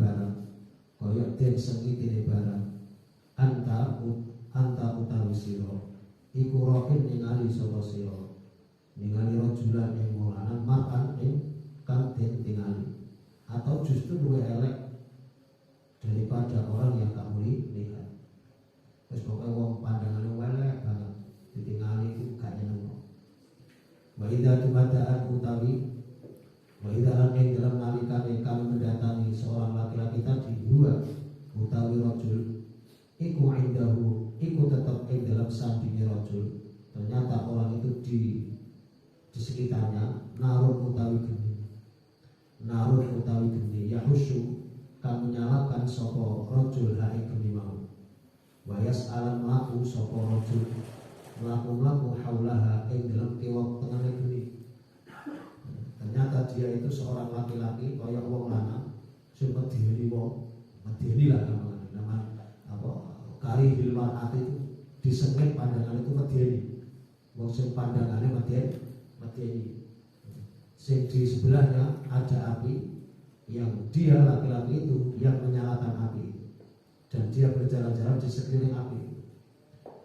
barang kaya den sengitine barang anta utawi sira iku rokin ningali sapa sira ningali rajulan ing wong lanang makan ing kang den tingali atau justru luwih elek daripada orang yang kamu lihat. Terus pokoknya wong pandangannya elek banget ditingali itu gak nyeneng. Wa idza tumadaan utawi wa idza lan ing dalam nalikane kami mendatangi seorang laki-laki tadi dua utawi rajul iku indahu iku tetap ing dalam sandinge rajul. Ternyata orang itu di sekitarnya narun utawi geni yahusu kang menyalakan sapa rajul ha ing geni mau wayas alam mlaku sapa rajul mlaku haulaha ing dalam kiwa tengene geni. Ternyata dia itu seorang laki-laki kaya wong lanang sing medeni lah nama apa kari bil mar'at itu disengit pandangan itu medeni wong sing pandangane medeni sing di sebelahnya ada api yang dia laki-laki itu yang menyalakan api dan dia berjalan-jalan di sekeliling api.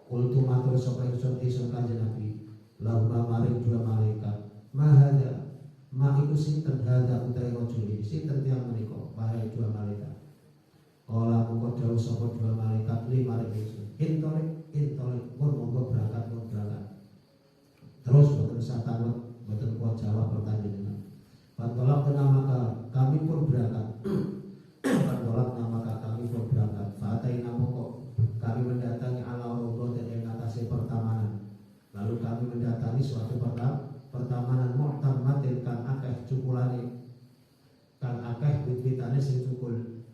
Qultu matur sapa ingsun kanjeng Nabi lauma maring dua malaikat mahada ma iku sinten hada utai rajul ini sinten tiyang menika wahai dua malaikat. Kala mongko dawuh sapa dua malaikat li maring ingsun intolik monggo berangkat. Terus boten satanut boten kuat jawab pertanyaan. Fatolak maka kami pun berangkat. Fatai namoko kami mendatangi ala robo dan yang atasnya pertamanan. Lalu kami mendatangi suatu pertamanan mu'tamatin kang akeh cukulane kang akeh wit-witane sing cukul.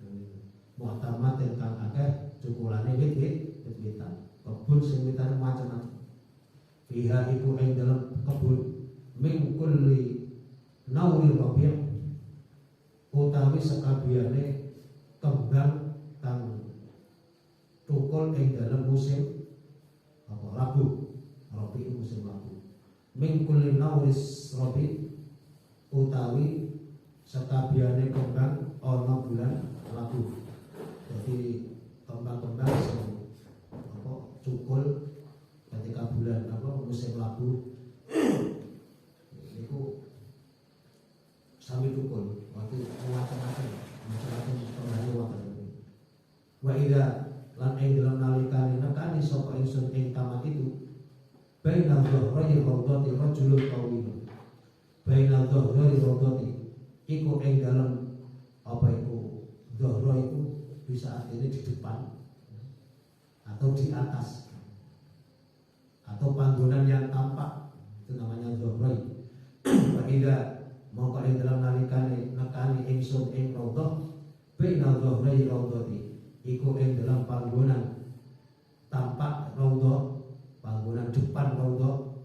Mu'tamatin kang akeh cukulane wit-witan. Kebun sing witane macam-macam. Fiha iku ing dalam kebun min kulli nauri rabi' utawi sekabiyane kembang kang tukul ing dalam musim apa labu rabi musim labu min kulli nauris rabi utawi sekabiyane kembang ana bulan labu. Jadi kembang-kembang sing apa cukul ketika bulan apa musim labu niku sami tukul waktu macam-macam kembali waktu. Wa idza lan ing dalam nalikane nekani sapa ingsun ing tamat itu bainal dhahri rawdati rajulun qawiyun bainal dhahri rawdati iku ing dalam apa itu dhahra itu bisa artinya di depan atau di atas atau panggonan yang tampak itu namanya dhahra. Wa idza mongko ing dalam nalikane nekani ingsun ing rawdah bainal dhahri rawdati iku ing dalam panggonan tampak raudhah, panggonan depan raudhah,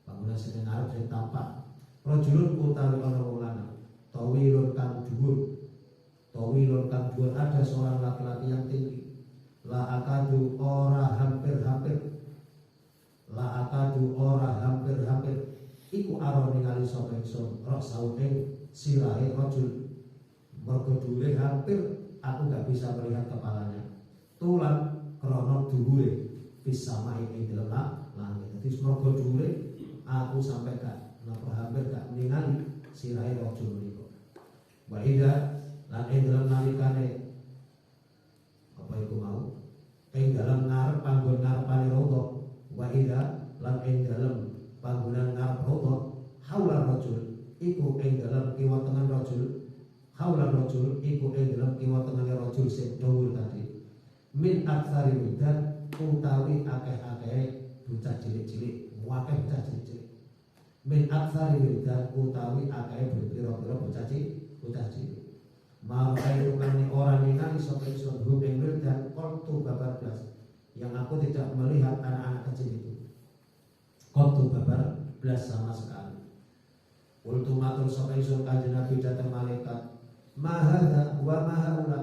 panggonan sing ngarep sing tampak rajulun utawi ana wong lanang tawilun kang dhuwur ada seorang laki-laki yang tinggi la akadu ora hampir-hampir iku aro ningali sapa ingsun rasau ing sirahe rajul mergo dhuwure hampir aku gak bisa melihat kepalanya. Tulan krono dhuwure bisa main ing dalam langit. Jadi semoga dhuwure aku sampai gak hampir gak ningali sirahe rajul niku. Wa idza lan ing dalam nalikane apa iku mau? Ing dalam ngarep panggon ngarepane raudhah. Wa idza lan ing dalam panggonan ngarep raudhah haula rajul iku ing dalam kiwa tengen rajul haula rajul iku ing dalam kiwa tengene rajul sing dhuwur tadi min aktsari widan utawi akeh-akeh bocah cilik-cilik bocah cilik min aktsari widan utawi akeh pira-pira bocah cilik mangkai rupane ora ningali sapa ingsun ing widan qoltu babar blas yang aku tidak melihat anak-anak kecil itu qoltu babar blas sama sekali. Qultu matur sapa ingsun kanjeng Nabi datang malaikat mahada wa mahaula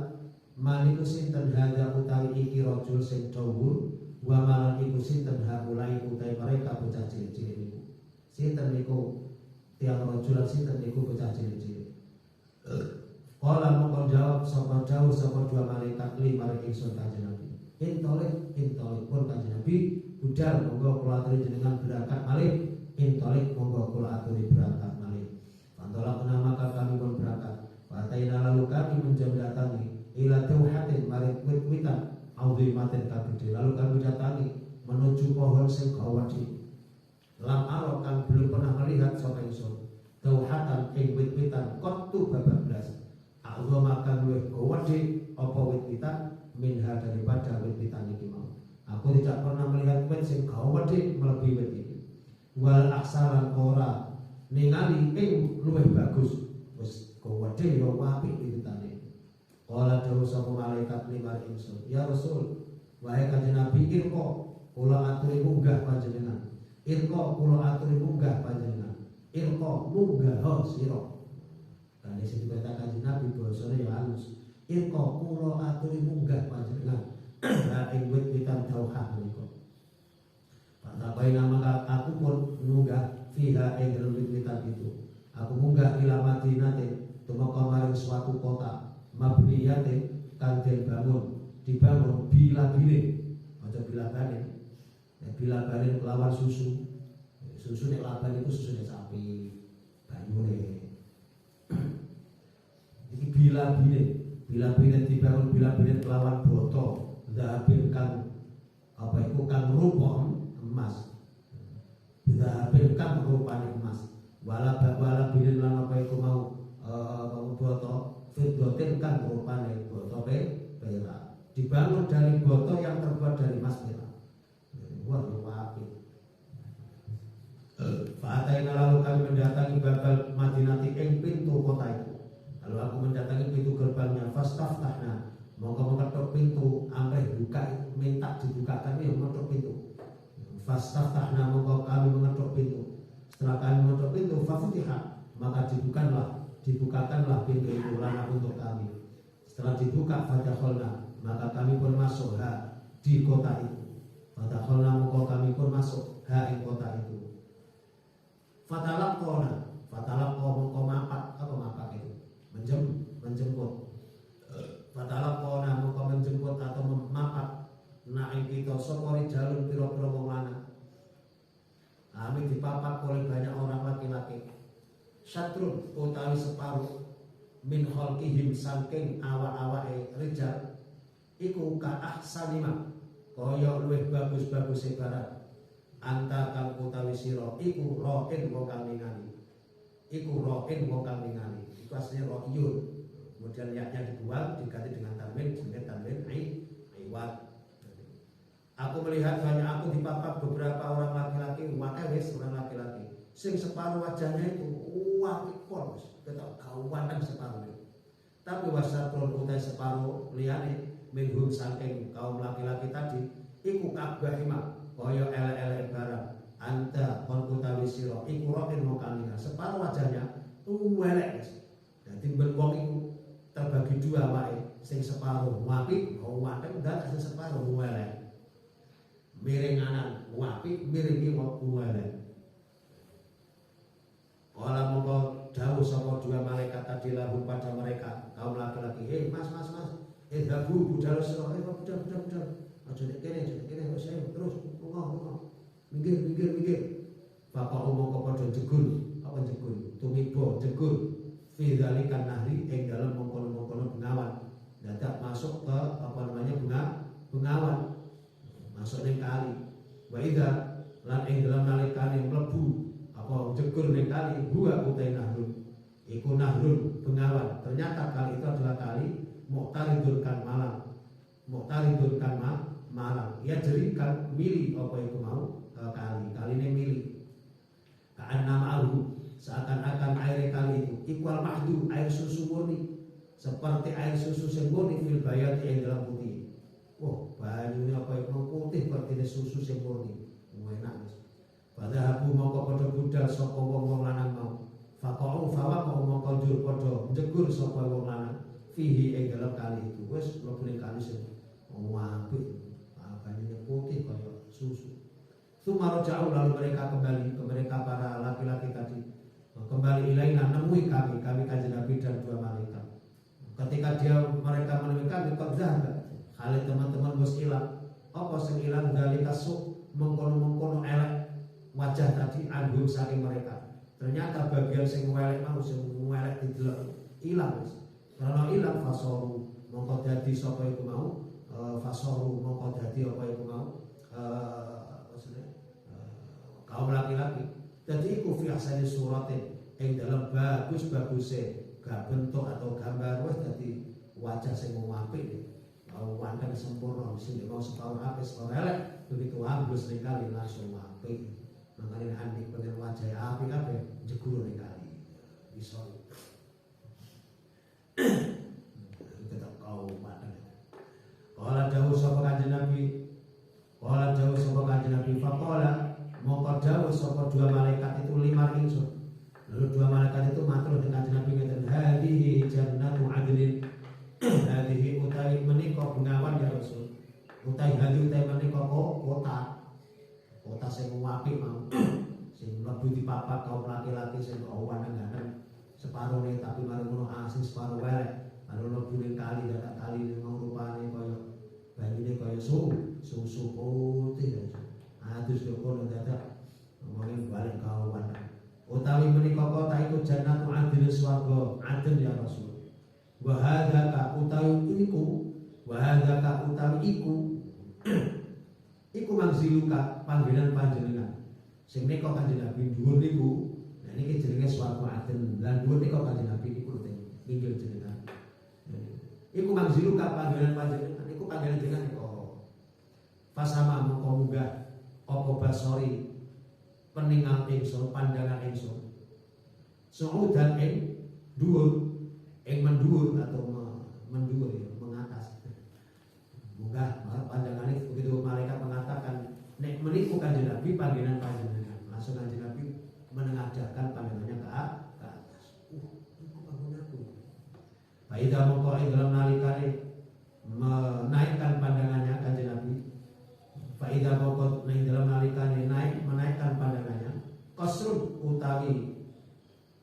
maliku sinten hada utawi iki rajul sing dhuwur wa malan iku sinten haulai utawi mereka bocah cilik-cilik niku sinten niku tiang rajulan sinten niku bocah cilik-cilik. Kala mongko jawab sapa dua malaikat li maring ingsun Kanjeng Nabi. Intolik pun Kanjeng Nabi budal monggo kula aturi jenengan berangkat malih. Intolik monggo kula aturi berangkat malih. Pantola maka kami pun berangkat. Fataina lalu kami mendatangi ila tauhatin maring wit-witan auzimatin kabeh. Lalu kami datangi menuju pohon sing gawadi. Lam arok kang belum pernah melihat sapa ingsun. Tauhatan ing wit-witan qattu bablas. Allah akan luwih gawadi apa wit-witan minha daripada wit-witan iki mau. Aku tidak pernah melihat wit sing gawadi melebihi wit iki. Wal aksaran ora ningali ing luwih bagus. Wis gawadi yo apik wit-witane. Kala dawuh sapa malaikat limar ingsun, ya Rasul, wahai Kanjeng Nabi, irko kula aturi munggah panjenengan. Irko kula aturi munggah panjenengan. Irko munggah sira. Kan sing diperintahkan Nabi bahasane ya halus. Irko kula aturi munggah panjenengan. Lah ing wit-witan tauhah menika. Patapai nama aku pun munggah fiha ing dalem wit-witan itu. Aku munggah ila Madinatin tumeka maring suatu kota mabniyatin kang den dibangun bila bilin. Aja bila balin. Bila balin kelawan susu. Susu nek laban itu susu sapi. Banyune iki bila bilin dibangun bila bilin kelawan boto zahabin kang apa iku kang rupa emas zahabin kang rupane emas wala bilin lan apa iku mau boto fiddatin kang rupane boto perak dibangun dari boto yang terbuat dari emas perak. Wah apik. Fa'ataina lalu kami mendatangi babal Madinati ing pintu kota itu. Lalu aku mendatangi pintu gerbangnya, fastaftahna, mongko mengetuk pintu, amrih buka, minta dibukakan, ya mengetuk pintu. Fastaftahna, mongko kami mengetuk pintu. Setelah kami mengetuk pintu, fafutiha, maka dibukakanlah pintu itu lana untuk kami. Setelah dibuka, fadakholna, maka kami pun masuk di kota itu. Fadakholna, mongko kami pun masuk ing kota itu. Fatalaqona mongko mapak itu. Menjemput. Fatalaqona mongko menjemput atau memapak ing kita sapa rijalun pira-pira wong lanang. Kami dipapak oleh banyak orang laki-laki. Syatrun utawi separuh min khalqihim saking awak-awake rijal iku ka ahsanima kaya luwih bagus-bagus ibarat anta kang utawi sira iku ro'in wong kang ningali. Iku asline ro'yun. Kemudian yaknya dibuang diganti dengan tanwin jenenge tanwin iwat. Aku melihat banyak aku dipapak beberapa orang laki-laki, orang laki-laki. Sing separuh wajahnya itu apik pol, ketok gawanten separuh. Tapi wasatron utai separuh liyane minhum saking kaum laki-laki tadi iku kabahima kaya ele-ele barang anta kon utawi sira iku rokin mokalina separuh wajahnya elek. Dadi ben wong iku terbagi dua wae, sing separuh apik wae dan sing separuh elek. Miring kanan apik, miring kiwa elek. Kala mongko dawuh sapa dua malaikat tadi lahum pada mereka kaum laki-laki, mas, habu budal sira, budal. Aja nek kene wis ayo terus lunga. Minggir. Bapak umum kepada jegul, tumibo jegul fi dzalikan nahri ing dalam mengkono-mengkono bengawan. Dadak masuk ke bengawan. Masuk ning kali. Wa idza lan ing dalam nalikane mlebu jegul ning kali buah utai nahrun. Iku nahrun bengawan. Ternyata kali itu adalah kali muqtaridun kan malang. Ia jerikan milih apa itu mau kali ini milih. Kaan nama aku seakan-akan air kali itu ikwal mahdu air susu murni seperti air susu yang murni fil bayati yang dalam putih. Wah banyunya apa itu putih seperti susu yang murni. Enak mas. Pada aku mau kepada budal sapa wong lanang mau. Fakau fawa mau mengkonjur pada jegur sapa wong lanang fihi ing dalam kali itu. Wes mlebu ning kali sing apik. Banyunya putih kaya susu. Sumaro jauh lalu mereka kembali ke mereka para laki-laki tadi kembali ilaina nemui kami Kanjeng Nabi dan dua malaikat. Ketika mereka menemukan qadzah kali teman-teman bos ilang apa sing ilang dari kasuk mengkono-mengkono elek wajah tadi anggum saking mereka. Ternyata bagian sing welek mau sing welek didelok ilang wis. Karena ilang fasoru mongko dadi sapa iku mau fasoru mongko dadi apa iku mau kaum laki-laki. Jadi iku fi ahsani suratin ing dalam bagus-baguse gak bentuk atau gambar wis dadi wajah sing apik. Mau wandang sempurna sing mau separuh apik separuh elek begitu ambus ning kali langsung apik. Makanya andik pengen wajah apik kabeh jegur ning kali. Iso. Tetap kau wandang. Kala dawuh sapa Kanjeng Nabi. Kala dawuh sapa Kanjeng Nabi faqala mongko dawuh sapa dua malaikat itu lima ingsun. Lalu dua malaikat itu matur dengan Kanjeng Nabi ngeten, "Hadhihi jannatu adlin." Hadhihi utawi menika bengawan ya Rasul. Utawi hadhi utawi menika kota. Kota sing apik mau. Sing mlebu dipapat kaum laki-laki sing awan-awan separone tapi mari ngono asing separuh welek. Lalu mlebu ning kali dadak kali mau rupane kaya banyune kaya susu putih. Terus yo kono dadak ngomongin balik kawan. Utawi menika kota iku jannatu adil swarga adil ya Rasul. Wa hadzaka utawi iku wa hadzaka utawi iku mangziluka panggenan panjenengan. Sing nika Kanjeng Nabi dhuwur niku, nah niki jenenge swarga adil. Lan dhuwur nika Kanjeng Nabi niku teng pinggir jenengan. Iku mangziluka panggenan panjenengan, iku panggenan jenengan kok. Fasama mongko munggah apa basori peningal ingsun pandangan ingsun suudan ing dhuwur ing mendhuwur atau mendhuwur ya mengatas munggah pandangan itu begitu malaikat mengatakan nek meniku Kanjeng Nabi panggenan panjenengan langsung Kanjeng Nabi menengadahkan pandangannya ke atas iku bangunanku faida mongko ing dalam nalikane menaikkan pandangannya Kanjeng Nabi faida mongko ing dalam nalikane menaikkan pandangannya qasrun utawi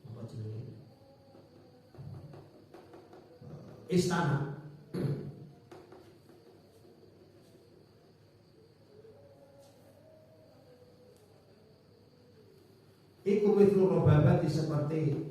apa jenenge istana iku mithlu robabati seperti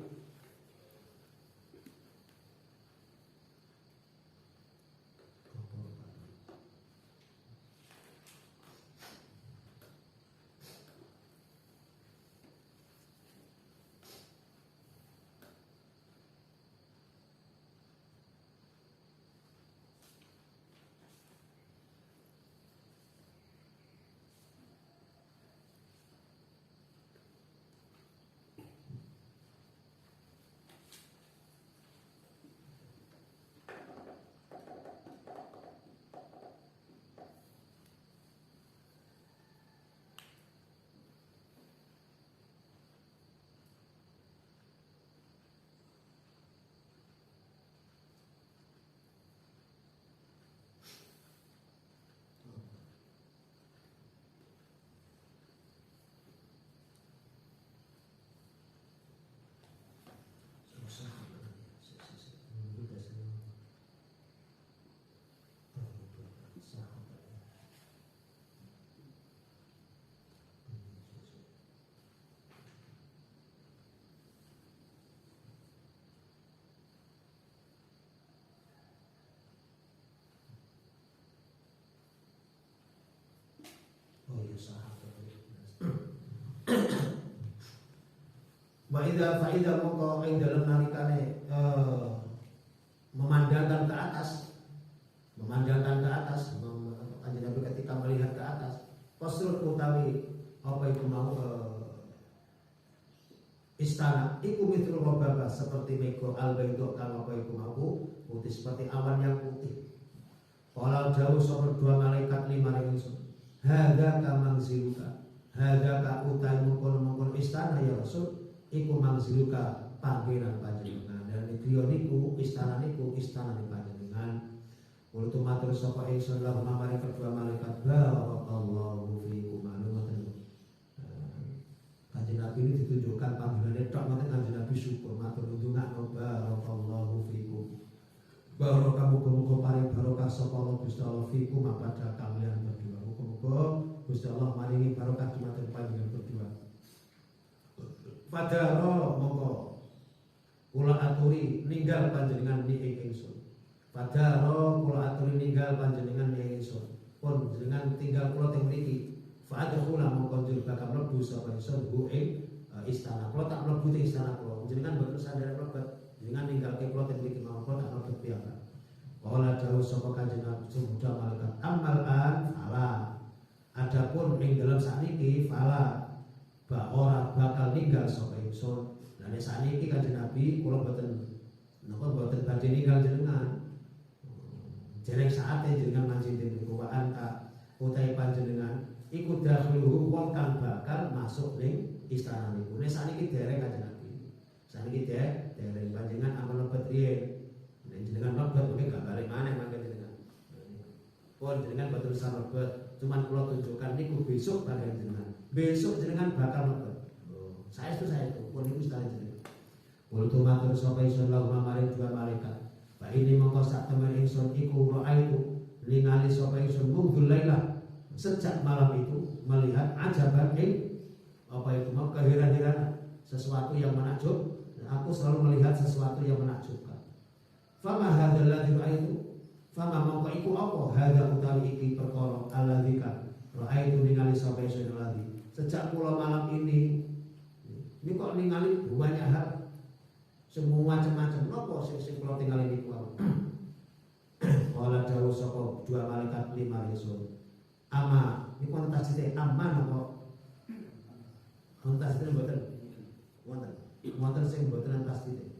wa idza faida mongko ing dalem nalikane memandangkan ke atas Kanjeng Nabi ketika melihat ke atas qasrul utawi apa itu mau istana iku mitru robaba seperti meko albaydo kang apa iku mau putih seperti awan yang putih. Kalau jauh sapa dua malaikat lima ingsun hadza kamangziluka hadza ka utai mengkono istana ya Rasul iku mangziluka panggilan panjenengan dan griya niku istana panjenengan. Kultu matur sapa ingsun lahu mamari kedua malaikat barakallahu fiikum ngoten. Kanjeng Nabi ini ditunjukkan panggilannya tok ngoten Kanjeng Nabi syukur matur ndongakno barakallahu fiikum. barokah muga-muga paring barokah sapa Allah Gusti Allah fikum pada kalian berdua. Muga-muga Gusti Allah maringi barokah dumateng panjenengan berdua. Padahal mongko kula aturi ninggal panjenengan ing ingsun. Padahal kula aturi ninggal panjenengan ing ingsun. Pun jenengan tinggal kula teng mriki. Fa'adkhula mongko njur bakal mlebu sapa ingsun ing istana. Kula tak mlebu teng istana kula. Jenengan boten sadar mlebet. Jenengan ninggalke kula teng mriki mawon tak mlebet piyambak. Kala dawuh sapa Kanjeng Nabi Muhammad malaikat amal an fala. Adapun ing dalam sakniki fala ora bakal ninggal sapa ingsun. Lah nek sakniki Kanjeng Nabi kula boten boten badhe ninggal jenengan. Jeneng saate jenengan manjing niku wa anta utahe panjenengan iku dakhluhu wong kang bakal masuk ning istana niku. Nek sakniki dereng Kanjeng Nabi. Sakniki dereng panjenengan ampun lebet riyen. Nek jenengan lebet mungkin gak balik maneh mangke jenengan. Pun jenengan boten usah lebet, cuman kula tunjukkan niku besok kalian jenengan. Besok jenengan bakal lebet. Saya itu pun niku istana jenengan. Kultu matur sapa ingsun lahu maring dua malaikat. Pak ini mongko sak temen ingsun iku ra'aitu ningali sapa ingsun mungdul lailah sejak malam itu melihat ajaban apa itu mau keheran-heranan sesuatu yang menakjub. Aku selalu melihat sesuatu yang menakjubkan. Fama hadzal ladzi ra'aitu fama mongko iku apa hadza utawi iki perkara alladzika ra'aitu ningali sapa ingsun ladzi sejak kula malam ini kok ningali banyak hal semua macam-macam napa sing kula tingali niku wae. Kala dawuh sapa dua malaikat lima ingsun. Ama niku ana tasdid aman apa? Ana tasdid mboten? Wonten. Wonten sing mboten ana tasdid.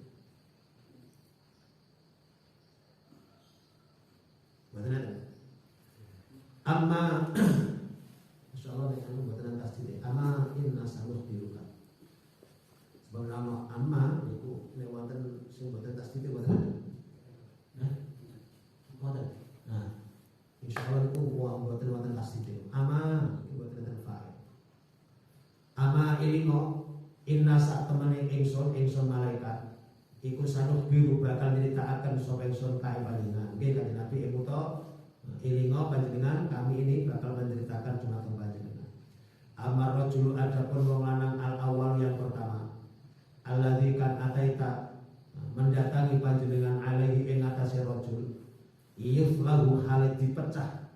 Mboten ada. Amma insyaallah nek ana mboten ana tasdid. Ama inna sanuh biruka. Sebab nama amma niku nek wonten sing boten tasdid boten. Nah, wonten. Nah, insyaallah niku boten wonten tasdid. Amma niku boten wonten fa'il. Amma ilingo inna sak temene ingsun malaikat iku sanuh biru bakal nyritakaken sapa ingsun kae panjenengan. Nggih Kanjeng Nabi emuto ilingo panjenengan kami ini bakal menceritakan dumateng panjenengan. Amar rajul adapun wong lanang al awal yang pertama. Alladzi kan ataita mendatangi panjenengan alaihi ing atase rajul yuflahu halid dipecah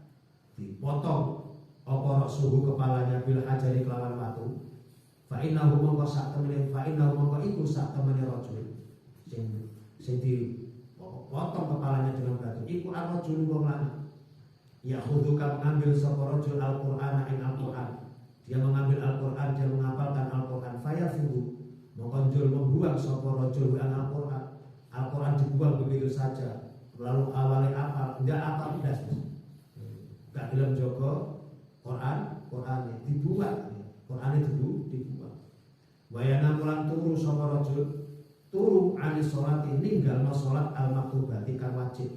dipotong apa suhu kepalanya bil hajari kelawan watu fa innahu mongko sak temene fa innahu mongko iku sak temene rajul sing dipotong kepalanya dengan batu iku ar-rajul wong lanang ya'khudhuka mengambil sapa rajul al-Qur'ana ing Al-Qur'an dia mengambil Al-Qur'an dia menghafalkan Al-Qur'an fayafudu mengkonjol membuang sapa rajul Al-Qur'an. Al-Qur'an dibuang begitu saja. Lalu awalnya apa? Enggak apa blas. Enggak gelem jaga Qur'an dibuang. Qur'an itu dibuang. Wayana mulan turu sapa rajul turu ali salati ninggalno salat al-maktubati kang wajib.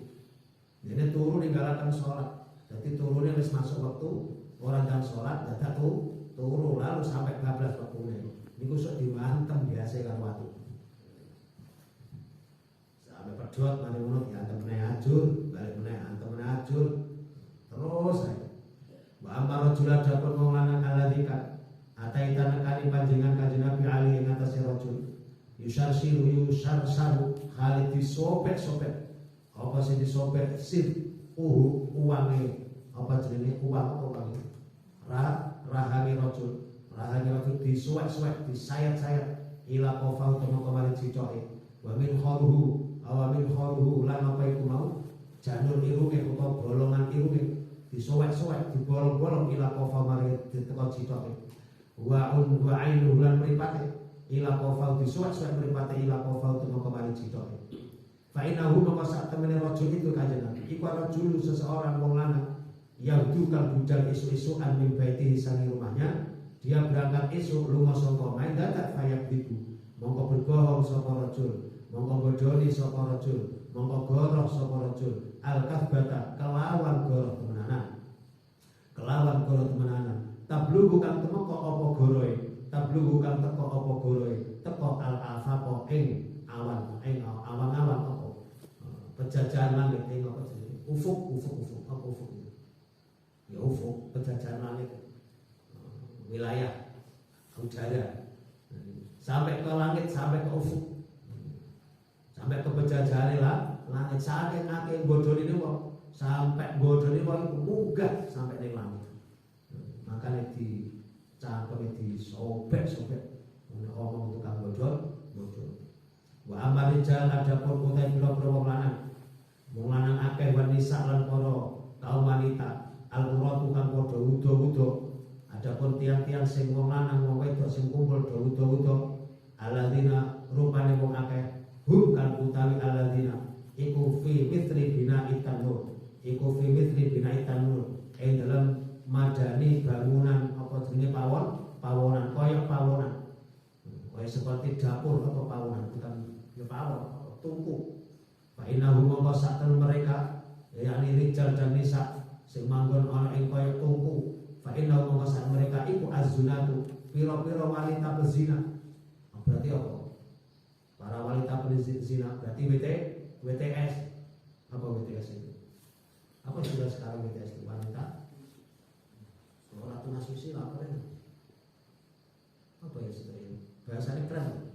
Dene turu ninggalaken salat. Dadi turune wis masuk waktu ora jam salat dadak turu lalu sampai 12 waktune. Niku sok diwantem biasa karo watu. Sampai pedhot mari ngono diantem meneh ajur, balik meneh antem meneh ajur. Terus ae. Wa amara rajul dapun wong lanang aladzika ataita nekani panjenengan Kanjeng Nabi ali ing atase rajul. Yusarsiru Khalid disobek-sobek. Apa sing disobek sir uwange apa jenenge uang apa uwange. Rahane rajul rahane waktu disuwek-suwek, disayat-sayat ila qafau temu kemarin cicoke. Wa min kharuhu lan apa iku mau janur irunge utawa bolongan irunge disuwek-suwek, dibolong-bolong ila qafau mari diteko cicoke. Wa ainu lan mripate ila qafau disuwek-suwek mripate ila qafau temu kemarin cicoke. Fa innahu maka sak temene rajul itu Kanjeng Nabi. Iku rajul seseorang wong lanang yaudu kang budal isu-isuan min baitihi sangi rumahnya. Dia berangkat esuk lunga saka main dadak fayak dibu mongko berbohong sapa rajul mongko bodoni sapa rajul mongko goroh sapa rajul al-kahbata kelawan goroh temenanan tablugu kang temeka apa goroe teko al-afaqa ing awan-awan apa Pejajahan langit ing apa jenenge? Ufuk apa ufuk itu? Ya ufuk, pejajahan langit. Wilayah udara. Sampai ke langit, sampai ke ufuk. Sampai ke pejajahan langit saking akeh bodhone wong. Sampai bodhone wong munggah sampai ning langit. Makanya dicangkeme disobek-sobek. Ngomong tukang bodho. Wa amane jalan ada pun kota pira-pira wong lanang akeh wanita lan para kaum wanita al-qura tukang padha wuda-wuda. Adapun tiang-tiang sing wong lanang wong wedok sing kumpul wuda-wuda alladzina rupane wong akeh hum kan utawi alladzina iku fi mithri bina'i tanur ing dalam madani bangunan apa jenenge pawonan koyok pawonan kaya seperti dapur atau pawonan bukan ya pawon tungku. Fa innahu mongko saten mereka yakni rijal dan nisa sing manggon ana ing kaya tungku. Fa innahu mongko saten mereka iku azunatu pira-pira wanita pezina. Berarti apa? Para wanita pezina berarti WTS. Apa WTS itu? Apa sudah sekarang WTS itu wanita? Orang tunas susi apa ya? Apa ya sebenarnya? Bahasanya keren.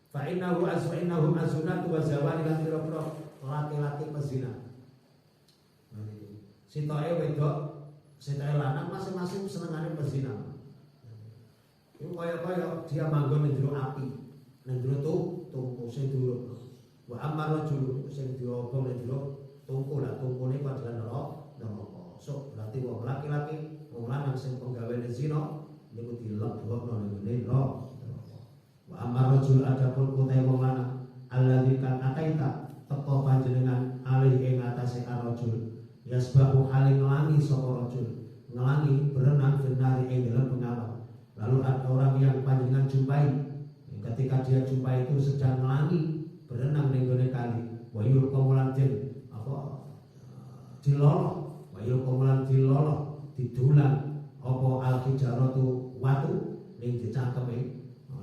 Fa'innahu azwa'innahum azunatu wa zawani lan pira-pira laki-laki pezina. Sitoke wedok, sitoke lanang masing-masing senengane pezina. Iku kaya dia manggon ning jero api, ning jero tungku sing dhuwur. Wa amar rajul sing diobong ning jero tungku lah tungkune padha neraka. Sok berarti wong laki-laki, wong lanang sing penggaweane zina niku dilebokno ning neraka. Wa amar rajul adapun utai wong lanang alladzi kan ataita teko panjenengan alih ing atase arrajul yasbahu haling ngelangi sapa rajul ngelangi berenang benari ing dalam pengalam. Lalu ada orang yang panjenengan jumpai ketika dia jumpai itu sedang ngelangi berenang ning gone kali wa yulqamulan apa diloloh wa yulqamulan diloloh didulang apa al-hijaratu watu ning dicangkeme.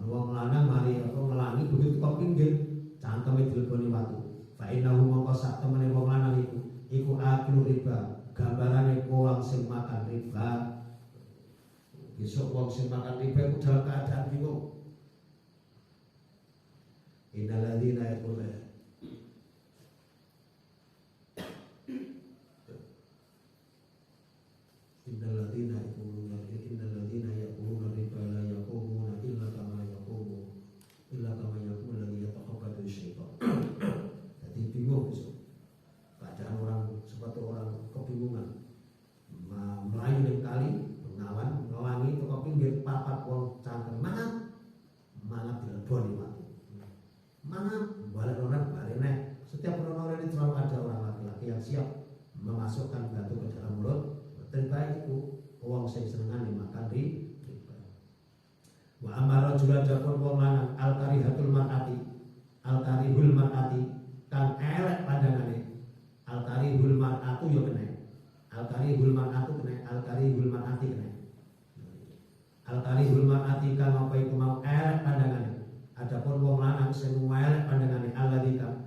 Wong lanang mari apa ngelangi begitu kok pinggir cangkeme dileboni watu. Fa innahu mongko sak temene wong lanang iku aklu riba, gambarane wong sing makan riba. Besok wong sing makan riba iku dalam keadaan bingung. Innalladzina yaquluna innalladzina yaquluna riba la yaqumuna illa kama yaqulu alladhi yataqabbadu syaitan. Jadi bingung besok. Keadaan orang seperti orang kebingungan. Melayu ning kali, mengawan, ngelangi teko pinggir papat wong cangkem mangan dileboni watu. Mana balik orang balik. Setiap orang ini selalu ada orang laki-laki yang siap memasukkan batu ke dalam mulut. Terbaik itu wong sing senengane makan riba. Wa amara rajul adapun wong lanang al-karihul mar'ati kang elek pandangane. Al-karihul mar'atu yo kena. Al-karihul mar'atu kena, al-karihul mar'ati kena. Al-karihul mar'ati kang apa iku mau elek pandangane. Adapun wong lanang sing elek pandangane alladzi kang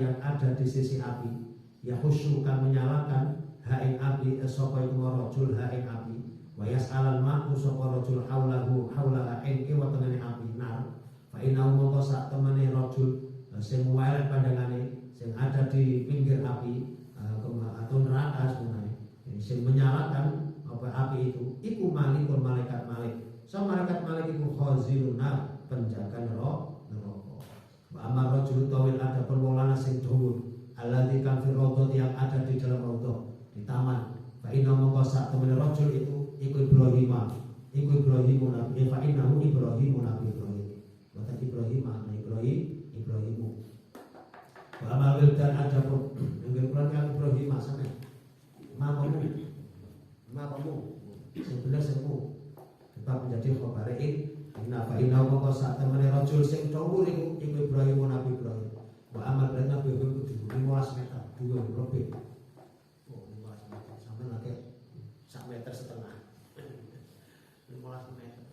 yang ada di sisi api ya khusyuk kan menyalakan haing api sapa iku rajul haing api wa yas'alan ma'u sapa rajul haula ing kiwa tengene api nar fa inna mongko sak temene rajul sing elek pandangane sing ada di pinggir api atau neraka sebenarnya sing menyalakan apa api itu iku malikun malaikat malik. So malaikat malik iku khazirun nar penjaga neraka. Wa amar rajul tawil adapun wong lanang sing dhuwur alladzi kan fi rawdhati yang ada di dalam rawdhah di taman. Fa inna mongko sak temene rajul itu iku Ibrahim nabi fa innahu Ibrahim nabi Ibrahim. Mata Ibrahim Ibrahimu. Wa amar dan adapun yang Quran Ibrahim sampe makamu sebelah semu tetap menjadi khabarain. Inna fa inna mongko sak temene rajul sing dhuwur iku Ibrahim nabi Ibrahim. Wa amal lan nabi Ibrahim kudu 15 meter, 2 lebih. Oh, 15 meter sampai lagi 1,5 meter. 15 meter.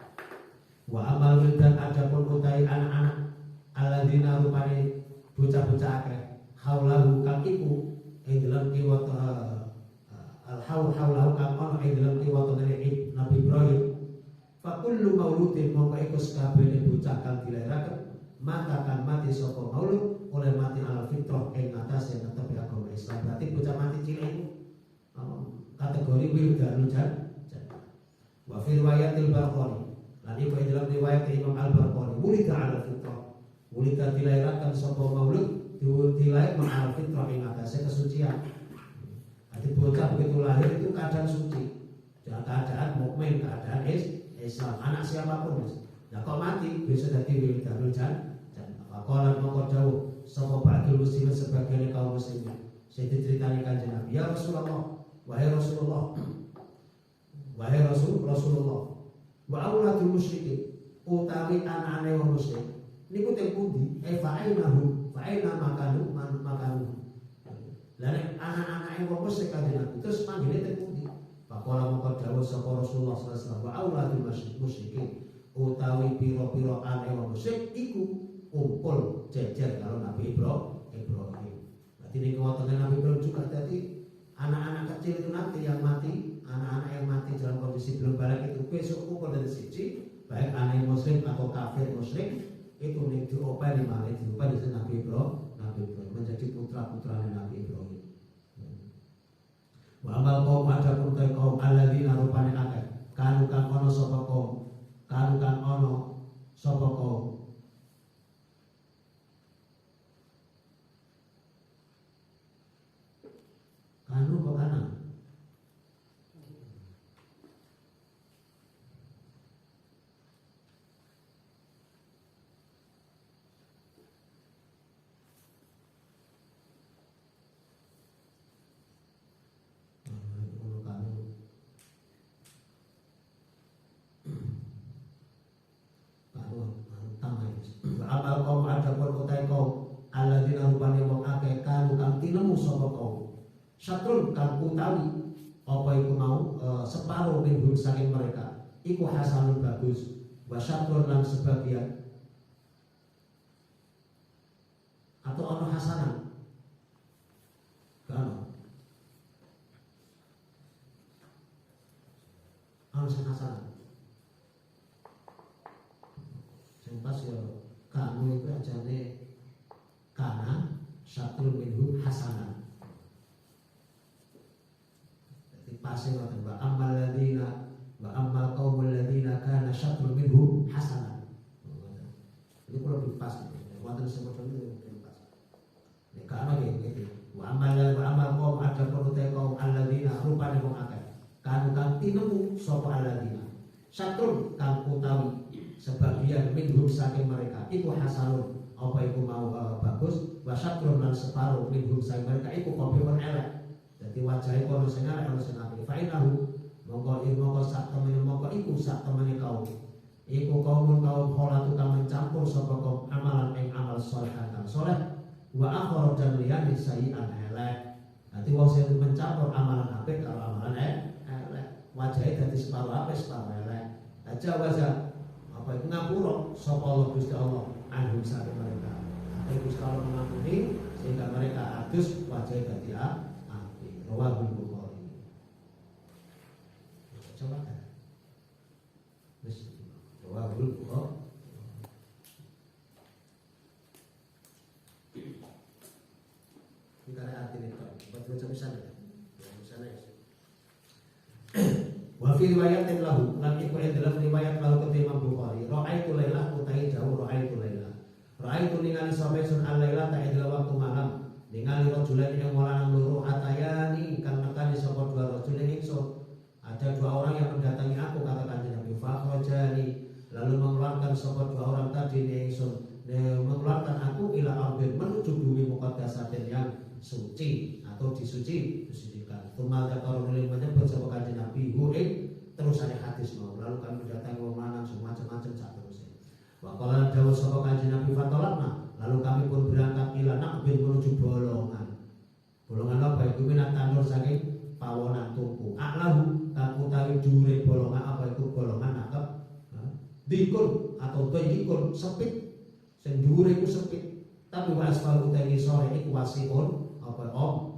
alladzina rupane bocah-bocah akeh haulahu kang iku ing dalam kiwat haulahu kang ana ing dalam kiwat Nabi Ibrahim. Fa kullu mauludin mongko iku sakabehane bocah kang dilairaken maka kan mati sapa maulud oleh mati al fitrah ing atase netepi agama Islam. Berarti bocah mati cilik itu kategori wildanul jannah. Wa fi riwayatil Bukhari lan iku ing dalam riwayat Imam Al-Bukhari wulida al fitrah. Wulida dilairaken sapa maulud dilahirkan al fitrah ing atase kesucian. Jadi bocah begitu lahir itu keadaan suci, keadaan mukmin, keadaan Islam, anak siapapun mas. Nah kok mati bisa jadi wildanul jannah. Faqala mongko dawuh sapa ba'dul muslimin sebagian kaum muslimin. Saya diceritani Kanjeng Nabi, ya Rasulullah, wahai Rasulullah, wahai Rasulullah, wa auladul musyrikin utawi anak-anak wong musyrik niku teng pundi? Fa'ainahu, fa'aina makanu. Lah nek anak-anake wong musyrik Kanjeng Nabi terus manggile teng pundi? Faqala mongko dawuh sapa Rasulullah sallallahu alaihi wasallam, wa auladul musyrikin utawi pira-pira anak wong musyrik iku kumpul jejer kalau Nabi Ibrahim. Berarti ini kewatan Nabi Ibrahim juga. Jadi anak-anak kecil itu nanti yang mati, anak-anak yang mati dalam kondisi belum balik itu besok kumpul dari siji, baik anak muslim atau kafir muslim itu nih diopai di mana diopai di Nabi Ibrahim menjadi putra-putranya Nabi Ibrahim. Wa amal kaum ada pun kaum alladzina rupane akeh kanu kang ono sapa kaum kanu kang ono sapa kaum kanu kok kanan amal kaum ada pun utai kaum alladzina rupane wong akeh kanu kang tinemu sapa kaum syatrun kang utawi apa iku mau separuh minhum saking mereka iku hasanun bagus wa syatrun lan sebagian atau ono hasanan kan ono hasanan sing pas ya kamu itu ajane kana syatrun minhum hasanan. Pasir atau wa ammal ladina wa ammal qaumul ladina kana syatrun minhum hasanan. Ini kalau dipas wonten sebetulnya dipas. Nek kana gitu. Wa ammal qaum ada perute kaum alladzina rupane wong akeh. Kanu kang tinemu sapa alladzina. Syatrun kang utawi sebagian minhum saking mereka iku hasanun apa iku mau bagus wa syatrun lan separuh minhum saking mereka iku qabihun elek. Jadi wajahnya kono sing arek ono sing apik. Fa'inahu mongko sak temene mongko iku sak temene kaum. Iku kaum kholatu kang mencampur sapa kaum amalan ing amal saleh kang saleh wa akhara dan liyane sayi'an elek. Dadi wong sing mencampur amalan apik karo amalan elek. Wajahnya dadi separuh apik separuh elek. Aja wajah apa itu ngapura sapa Allah Gusti Allah anhum saking mereka. Apa Gusti Allah mengampuni sehingga mereka adus wajahnya dadi Rawahul Bukhari. Coba kan? Terus Rawahul Bukhari. Kita arti ini buat baca misalnya. Misalnya. Wa fi riwayatin lahu, lan iku dalam riwayat lahu ke Imam Bukhari. Ra'aitu lailah utai jauh ra'aitu lailah. Ra'aitu ningali sampai sun al-lailah ta adalah waktu malam. Ningali rajulan yang walanang loro atayani kang nekani sapa dua rajul ingsun. Ada dua orang yang mendatangi aku kata Kanjeng Nabi fakhrajani lalu mengeluarkan sapa dua orang tadi ingsun mengeluarkan aku ila arbin menuju bumi muqaddasatin yang suci atau disucikan. Tumal zakarul menyebut sapa Kanjeng Nabi terus ada hadis mau lalu kami mendatangi wong lanang macam-macam sak terus. Wa qala dawuh sapa Kanjeng Nabi fatolakna lalu kami pun berangkat ila nakbir menuju bolongan. Bolongan apa itu minat tanur saking pawonan tuku. Aklahu kang utawi dhuwure bolongan apa itu bolongan nakep. Dikun atau dikun sepit Sing dhuwur iku sempit, tapi wa asfal utawi sore iku wasiun apa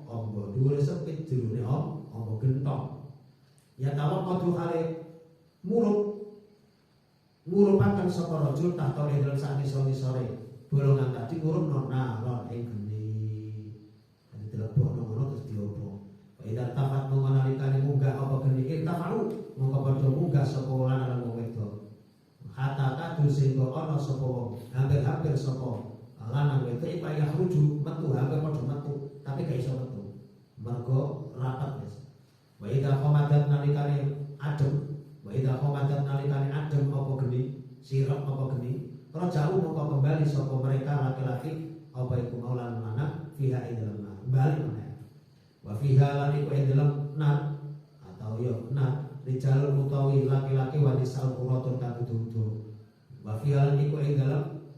ombo dhuwur sempit jerone ombo gentong. Ya tawa kudu hale murupaken sapa rajul tahta ing dalem sak ngisor-ngisore bolongan tadi murup nona lon ing geni. Dadi dilebokno ngono terus diopo. Ida tafat mengalikane munggah apa geni irtafalu mongko padha munggah sapa lanang wong wedok. Hatta kadul sehingga ana sapa wong hampir-hampir sapa lanang wedok iku ya ruju metu hampir padha metu tapi gak iso metu. Mergo rapat wis. Wa idza qamadat nalikane adem, wa idza qamadat nalikane adem apa geni, sirep apa geni, rajau mongko kembali sapa mereka laki-laki apa iku maulan lanang fiha ing dalem bali meneh. Wa fiha lan iku ing dalem nar atau yo nar rijal utawi laki-laki wanisal quratun kadudu. Wa fiha lan iku ing dalem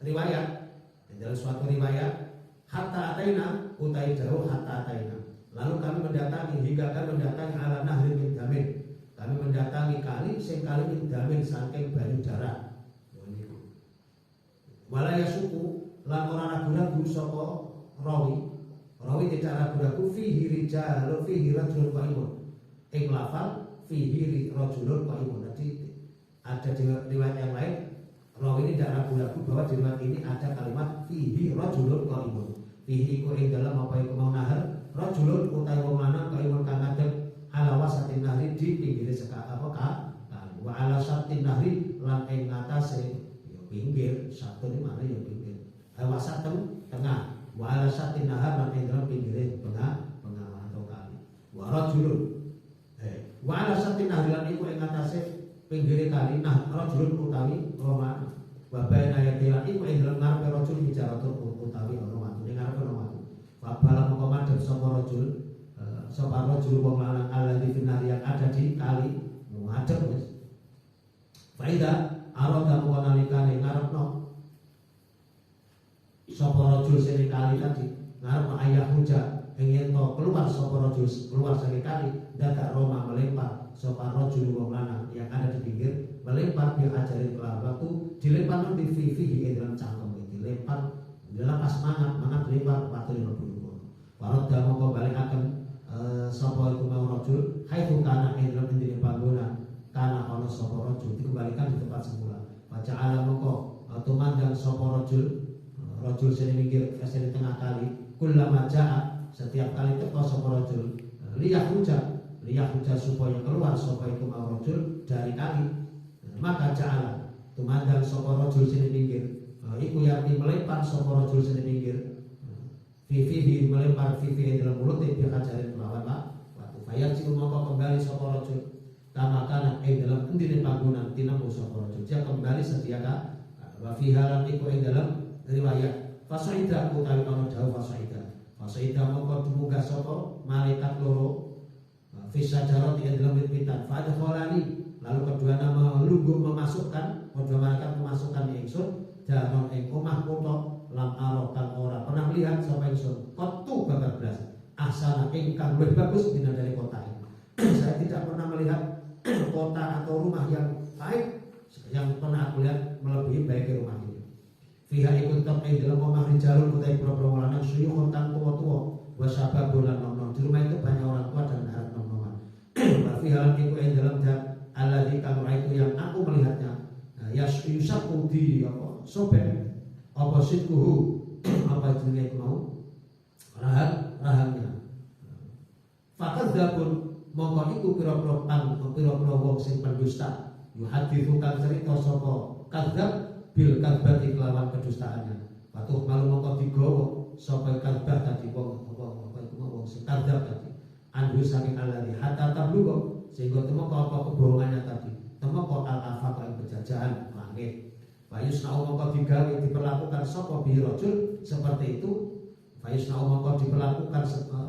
riwayat, ing dalem suatu riwayat hatta ataina utai jauh hatta ataina. Lalu kami mendatangi hingga kami mendatangi ala nahri min damin. Kami mendatangi kali sing kali min damin saking banyu darah. Walaya suku lan ora ragu-ragu sapa rawi. Rawi tidak ragu-ragu fihi rijal fihi rajulun qaimun. Ing lafal fihi rajulun qaimun. Jadi ada di riwayat yang lain rawi ini tidak ragu-ragu bahwa di riwayat ini ada kalimat fihi rajulun qaimun. Fihi ku ing dalam apa iku mau nahar rajulun utawi wong lanang qaimun kang ngadeg ala wasatin nahri di pinggire sekak apa ka wa ala satin nahri lan ing ngatasé pinggir satu ini mana ya pinggir wasat tengah wa ala satin nahar lan ing dalam pinggire tengah atau kali wa rajulun wa ala satin nahri lan iku ing ngatasé pinggire kali nah rajulun utawi wong lanang wa baina yadilan iku ing dalam ngarepe rajul hijaratun utawi ana watu ning ngarepe ana watu Fabala mongko madhep sapa rajul wong lanang alladzi finar yang ada di kali madhep wis. Faida arada mongko nalikane ngarepno sapa rajul sing kali tadi ngarepno ayah huja ingin to keluar sapa rajul keluar saking kali dadak Roma melempar sapa rajul wong lanang yang ada di pinggir melempar bil ajarin kelar waktu dilempar di fihi dalam cangkem dilempar dalam pas mangat dilempar waktu 50. Waradda mongko balik akan sapa iku mau rajul haitsu kana ing dalem dene panggonan kana ana sapa rajul dikembalikan di tempat semula. Baca ala mongko tumandang sapa rajul sing minggir sing tengah kali kullama jaa setiap kali teko sapa rajul liyah huja supaya keluar sapa iku mau rajul dari kali. Maka ja'ala tumandang sapa rajul sing minggir iku yakni melempar sapa rajul sing minggir Fifi melempar Fifi dalam mulut dia kajarin melawan waktu fayat si mongko kembali sapa rajul kama kana dalam endine panggonan tinambu sapa rajul dia kembali sediaka wa fi halan iku dalam riwayat fasaida utawi ana dawuh fasaida mongko dumuga sapa malaikat loro fi sajarati dalam wit-witan fa adkhalani lalu kedua nama lungguh memasukkan kedua malaikat memasukkan ingsun dalam ing omah kota lam arokan ora pernah melihat sapa ingsun kotu babar belas asana ingkang luwih bagus dina dari kota ini. Saya tidak pernah melihat kota atau rumah yang baik yang pernah aku lihat melebihi baik rumah ini. Fiha ikut tempat dalam omah rijalun kutai pro-pro lanang suyuhun kang tua-tua wasababul lan nom-nom. Di rumah itu banyak orang tua dan harap nom-noman. Fiha ikut dalam dan alladzi kang itu yang aku melihatnya yusaku di sobek apa sitkuhu apa jenenge mau rahangnya fakadzabun mongko iku pira-pira wong sing pendusta yuhadithu kang cerita sapa kadzab bil kadzbati kelawan kedustaannya patuh malu mongko digawa sapa kadzab tadi wong apa iku wong sing kadzab tadi andu saking alladzi hatta tablugo sehingga temoko apa kebohongannya tadi temoko al-afaq ing penjajahan langit. Fayusna'u mongko digawe diperlakukan sapa bihi rajul seperti itu. Fayusna'u mongko diperlakukan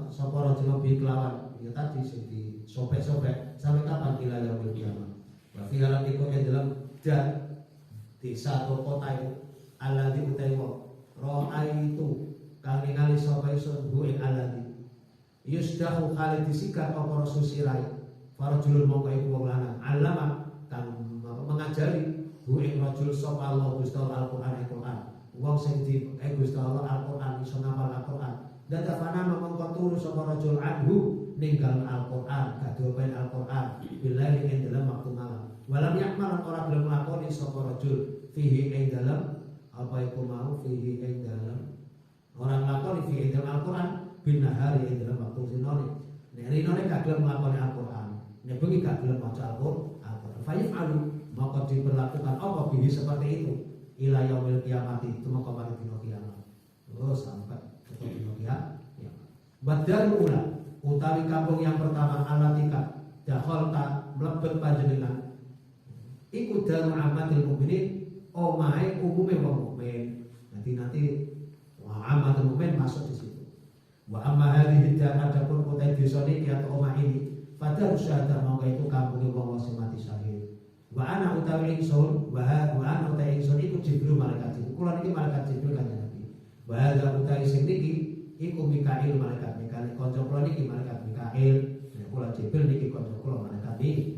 sapa rajul bihi kelawan ya tadi sing disobek-sobek sampai kapan ila yaumil qiyamah. Wa fi halan iku dalam dan desa atau kota itu alladzi utawa roa itu kang ningali sapa isun hu ing alladzi yusdahu khalid disikat apa rasul sirai farajulun mongko iku wong lanang alama kang mengajari hu ing rajul sapa Allah Gusti Al-Qur'an wong sing di Gusti Allah Al-Qur'an iso ngapal Al-Qur'an. Datafana mongko turu sapa rajul anhu ninggal Al-Qur'an, gak diopen Al-Qur'an billahi ing dalam waktu malam. Walam yakmal ora gelem nglakoni sapa rajul fihi ing dalam apa iku mau fihi ing dalam orang nglakoni fihi ing dalam Al-Qur'an bin nahari ing dalam waktu sinone. Nek rinone gak gelem nglakoni Al-Qur'an, nek bengi gak gelem maca Al-Qur'an. Fa'alu maka diperlakukan apa bihi seperti itu ila yaumil kiamati itu maka pada dina kiamat. Oh sampai dina kiamat. Badal ula utawi kampung yang pertama alatika dakhalta mlebet panjenengan iku daru amatil mukminin omahe umume wong mukmin. Nanti amatil mukmin masuk di situ. Wa amma hadhihi dar adapun utai desa niki atau omah ini pada syahada mongko itu kampunge wong sing mati syahid. Wa ana utawi ingsun wa ana utawi ingsun iku Jibril malaikat Jibril. Kula niki malaikat Jibril kanjeng Nabi. Wa hadza utawi sing niki iku Mikail malaikat Mikail. Kanca kula niki malaikat Mikail. Kula Jibril niki kanca kula malaikat Mikail.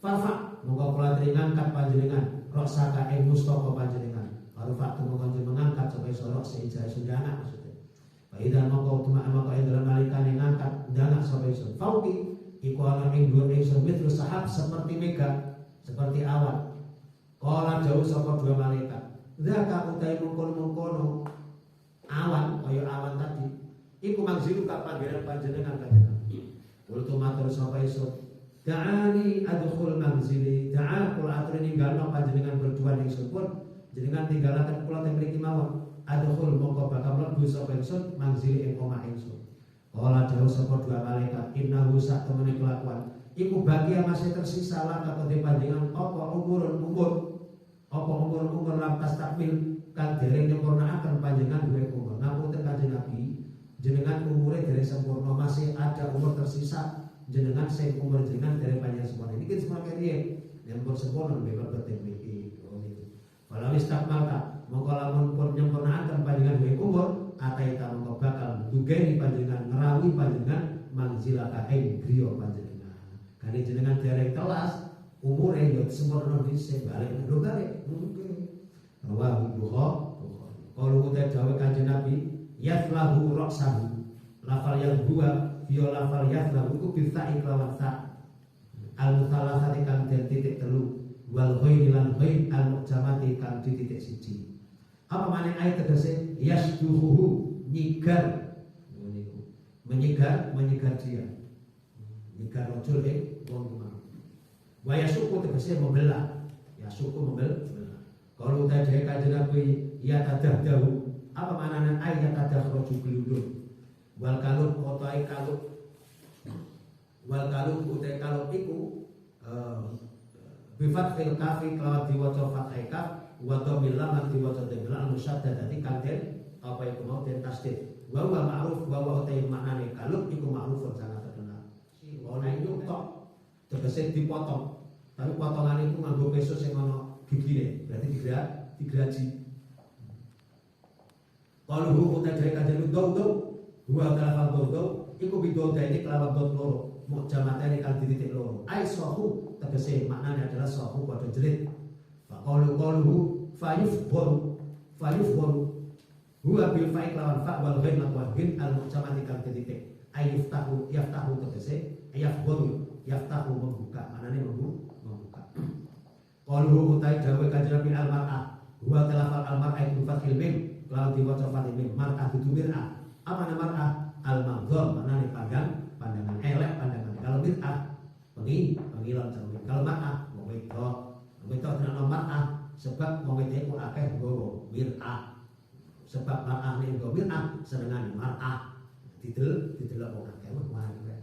Farfa mongko kula ngangkat panjenengan rosaka ing mustaka panjenengan. Farfa mongko mengangkat sampai sorok seijai sundana maksudnya. Faidan mongko mongko ing dalam nalikane ngangkat ndangak sampai sun. Fauki iku ana ing dhuwur ingsun mitru sahab seperti mega seperti awan. Kala jauh sapa dua malaikat. Zaka utai mungkon-mungkono awan kaya awan tadi. Iku mangzilu ka panggeran panjenengan kanjeng. Ultu matur sapa isun. Da'ani adkhul manzili. Da'a kula aturi ninggalno panjenengan berdua ingsun pun jenengan tinggalaken kula teng mriki mawon. Adkhul mongko bakal mlebu sapa ingsun manzili ing omah ingsun. Kala jauh sapa dua malaikat. Innahu sak temene kelakuan iku bagia masih tersisa lah kata di panjangan apa umur lantas takmil kan dereng nyempurna akan panjangan dua umur ngapunten kanjeng Nabi jenengan umurnya dereng sempurna masih ada umur tersisa jenengan sing umur jenengan dereng panjang sempurna ini kan semakin dia yang bersempurna bebas bertemiki walau istakmalka mongko lamun pun nyempurna akan panjangan dua umur ataita mongko bakal dugeni panjangan ngerawi panjangan manzilaka ing griya panjangan. Kali jenengan dereng kelas umure yo sempurna dhisik balik lho balik mungkin. Rawahu Bukhari. Kalau udah dawuh kanjeng Nabi yaflahu ra'sahu lafal yang dua yo lafal yaflahu iku bisa iklawan sa al-musalasati kang den titik telu wal ghairi lan ghair al-mujamati kang di titik siji. Apa makna ayat tegese yasduhu nyigar menyigar dia nyigar rojul wong iman. Wa yasuku tegese membelah. Yasuku membelah. Kalau tadi kanjeng Nabi ya tadahdahu apa maknanya ayat tadahroju glundung. Wal kalut otai kalut. Wal kalut utai kalut iku bifathil kafi kelawan diwaca fathai kaf wa dhammil lam lan diwaca dhammil lam musyaddadati kanten apa iku mau den tasdid. Wa huwa ma'ruf wa huwa utai maknane kalut iku ma'rufun sangat terkenal. Ono itu tok tegese dipotong. Tapi potongan itu nganggo peso sing ono gigine, berarti digraji. Kalau hu utai dari kanjeng do dua kalawan do iku bidoda ini kelawan dot loro, mujamate kang titik loro. Ai sahu tegese maknanya adalah sahu padha jerit. Fa qalu fayufbor huwa bil fa'i kelawan fa wal ghain lan wahid al mujamati kang titik. Ai yaftahu tegese yaftahu membuka manane membuka. Qalu utai dawe kanjeng Nabi al mar'ah huwa talafal al mar'ah itu fathil mim lawan diwaca fathil mim mar'ah itu mir'ah. Apa nama mar'ah? Al manzur manane pandangan elek pandangan. Kalau mir'ah pengilan cermin. Kalau mar'ah wong wedok nama mar'ah sebab wong wedok akeh nggowo mir'ah. Sebab mar'ah ning nggo mir'ah senengane mar'ah didelok wong akeh wae.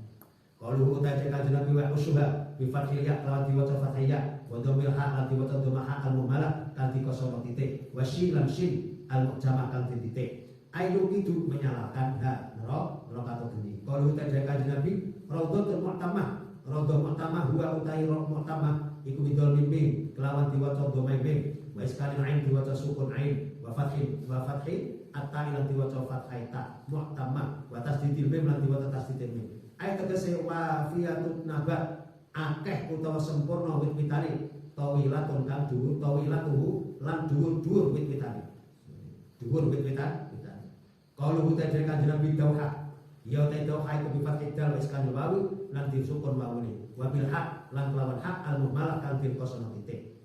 Qalu utai kanjeng Nabi wa usuha bi fathil ya lawan diwaca fathil ya wa dhamil ha lan diwaca dhamma ha al mumalah kan dikosong titik wa shin lan shin al mujama kan titik ayu itu menyalakan ha ro kata geni. Qalu utai kanjeng Nabi raudhatul mu'tamah huwa utai ro mu'tamah iku bidol mim kelawan diwaca dhamma mim wa iskalin ain diwaca sukun ain wa fathi at-ta lan diwaca fathai ta mu'tamah wa tasdidil mim lan diwaca tasdidil mim. Ayat tegese wafiyatun nabat akeh utawa sempurna wit-witane tawilatun kang dhuwur tawilatuhu lan dhuwur-dhuwur wit-witane. dhuwur wit-witan. Kalau utai dari kanjeng Nabi dauha, ya utai dauha iku bi fathid dal wa iskanil wawi lan disukun wawune. Wa bil haq lan kelawan hak al muhmalah kan fil kosono titik.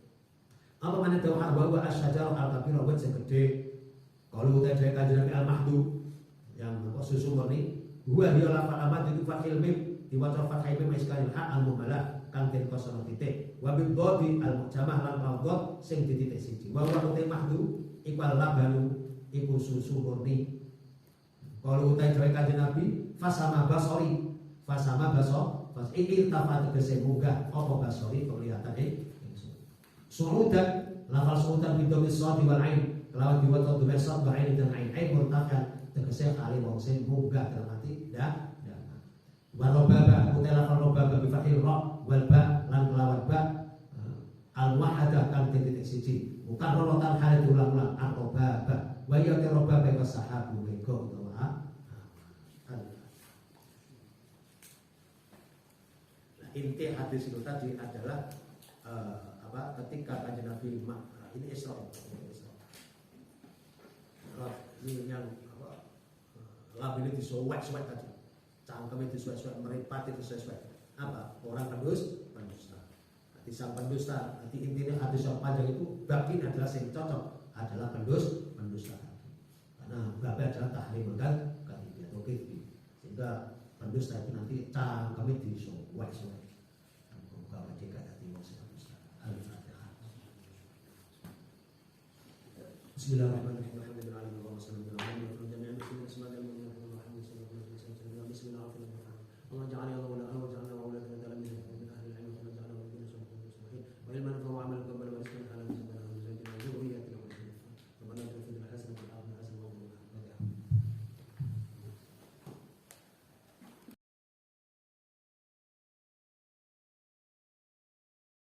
Apa mana dauha wa asyajarah al kabirah wa sing gede. Kalau utai dari kanjeng Nabi al mahdu yang susu murni, huwa hiya lafal amad itu fathil mim diwaca fathil mim iskanil haq al muhmalah kan fil kosono titik. Wa bil dhadi al mujamah lan mawdud sing di titik siji. Wa utai mahdu iku al labanu iku susu murni. Kalau utai dari kanjeng Nabi fasama basori fas iltafat tegese munggah apa basori penglihatane suudan lafal suudan bidom isad wal ain lawan diwaca dumesat wa ain dan ain murtakan tegese kali wong sing munggah dalam arti dah warobaba utai lafal robaba bi fathil ra wal ba lan lawan ba al wahadah kan titik siji bukan rorotan hal diulang-ulang arobaba wa ya robaba ka sahabu mego inti hadis itu tadi adalah ketika kanjeng Nabi ini Isra ini yang labine disuwek-suwek tadi cangkeme disuwek-suwek meripat itu sesuai apa orang pendusta nanti sang pendusta nanti intinya hadis yang panjang itu bakin adalah yang cocok adalah pendusta karena babnya adalah tahrim dan kadhib atau kidbi sehingga pendusta itu nanti cangkeme disuwek-suwek. Bismillahirrahmanirrahim.